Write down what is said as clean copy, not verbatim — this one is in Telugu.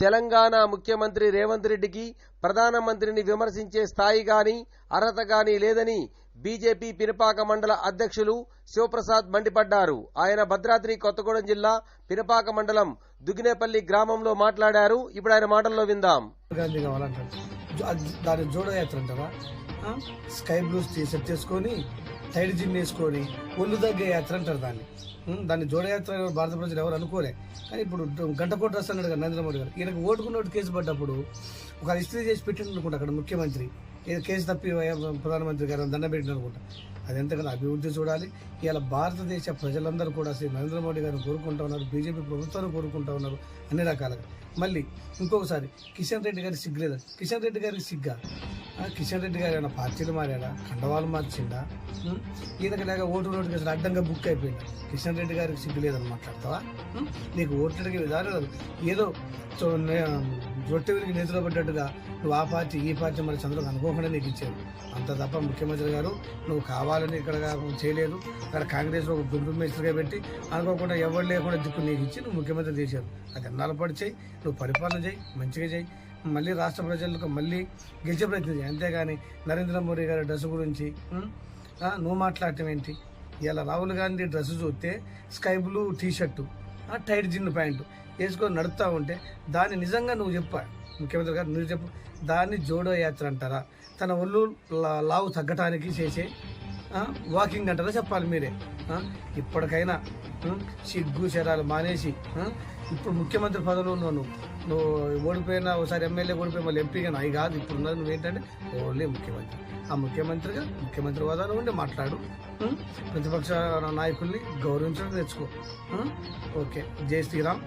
తెలంగాణ ముఖ్యమంత్రి రేవంత్ రెడ్డికి ప్రధానమంత్రిని విమర్శించే స్థాయి గాని అర్హత గాని లేదని బీజేపీ పినపాక మండల అధ్యక్షులు శివప్రసాద్ మండిపడ్డారు. ఆయన భద్రాద్రి కొత్తగూడెం జిల్లా పినపాక మండలం దుగినేపల్లి గ్రామంలో మాట్లాడారు. ఇప్పుడు ఆయన మాటల్లో విందాం. దాని జోడయాత్ర అంటారా? స్కై బ్లూస్ సెట్ చేసుకొని టైడ్ జిమ్ వేసుకొని ఒళ్ళు తగ్గే యాత్ర అంటారు దాన్ని జోడయాత్ర భారత ప్రజలు ఎవరు అనుకోలే. కానీ ఇప్పుడు గంటకోట రాస్తాడు కదా నరేంద్ర మోడీ గారు, ఈయనకు ఓటుకున్నోటు కేసు పడ్డప్పుడు ఒక హిస్టరీ చేసి పెట్టిండు అనుకుంటా అక్కడ ముఖ్యమంత్రి. కేసు తప్పి ప్రధానమంత్రి గారు దండం పెట్టిన అనుకుంటా. అది ఎంతకన్నా అభివృద్ధి చూడాలి. ఇవాళ భారతదేశ ప్రజలందరూ కూడా శ్రీ నరేంద్ర మోడీ గారిని కోరుకుంటా ఉన్నారు, బీజేపీ ప్రభుత్వాన్ని కోరుకుంటా ఉన్నారు అన్ని రకాలుగా. మళ్ళీ ఇంకొకసారి కిషన్ రెడ్డి గారికి సిగ్గులేదా? కిషన్ రెడ్డి గారికి సిగ్గా? కిషన్ రెడ్డి గారు ఏమైనా పార్టీలు మారాడా? కండవాళ్ళు మార్చిండా? ఈయనకి లేక ఓటు నోటు కేసులు అడ్డంగా బుక్ అయిపోయింది. కిషన్ రెడ్డి గారికి సిగ్గు లేదని మాట్లాడతావా? నీకు ఓట్లు అడిగే విధానం ఏదో రొట్టె విరిగి నేతిలో పడ్డట్టుగా నువ్వు ఆ పార్టీ ఈ పార్టీ మరి చంద్రబాబు అనుకోకుండా నీకు ఇచ్చారు అంత తప్ప. ముఖ్యమంత్రి గారు నువ్వు కావాలని ఇక్కడ చేయలేదు. అక్కడ కాంగ్రెస్లో ఒక గుంపు మినిస్టర్గా పెట్టి అనుకోకుండా ఎవరు లేకుండా దిక్కు నీకు ఇచ్చి నువ్వు ముఖ్యమంత్రి చేశారు. అది ఎన్నాళ్ళు పడి చేయి, నువ్వు పరిపాలన చేయి, మంచిగా చేయి, మళ్ళీ రాష్ట్ర ప్రజలకు మళ్ళీ గెలిచే ప్రయత్నం చేయి. అంతేగాని నరేంద్ర మోడీ గారి డ్రెస్ గురించి నువ్వు మాట్లాడటం ఏంటి? ఇలా రాహుల్ గాంధీ డ్రెస్ చూస్తే స్కై బ్లూ టీషర్టు, టైట్ జిన్ ప్యాంటు వేసుకొని నడుస్తూ ఉంటే దాన్ని నిజంగా నువ్వు చెప్పా ముఖ్యమంత్రి గారు, నువ్వు చెప్పు దాన్ని జోడో యాత్ర అంటారా? తన ఒళ్ళు లావు తగ్గటానికి చేసే వాకింగ్ అంటారా? చెప్పాలి మీరే. ఇప్పటికైనా సిగ్గు శరాలు మానేసి ఇప్పుడు ముఖ్యమంత్రి పదవిలో నువ్వు ఓడిపోయినా ఒకసారి ఎమ్మెల్యే ఓడిపోయి మళ్ళీ ఎంపీగా అవి కాదు. ఇప్పుడు ఉన్నది నువ్వేంటంటే ఓన్లీ ముఖ్యమంత్రి. ఆ ముఖ్యమంత్రిగా ముఖ్యమంత్రి హోదాలో ఉండి మాట్లాడు. ప్రతిపక్ష నాయకుల్ని గౌరవించడం నేర్చుకో. ఓకే, జై శ్రీరామ్.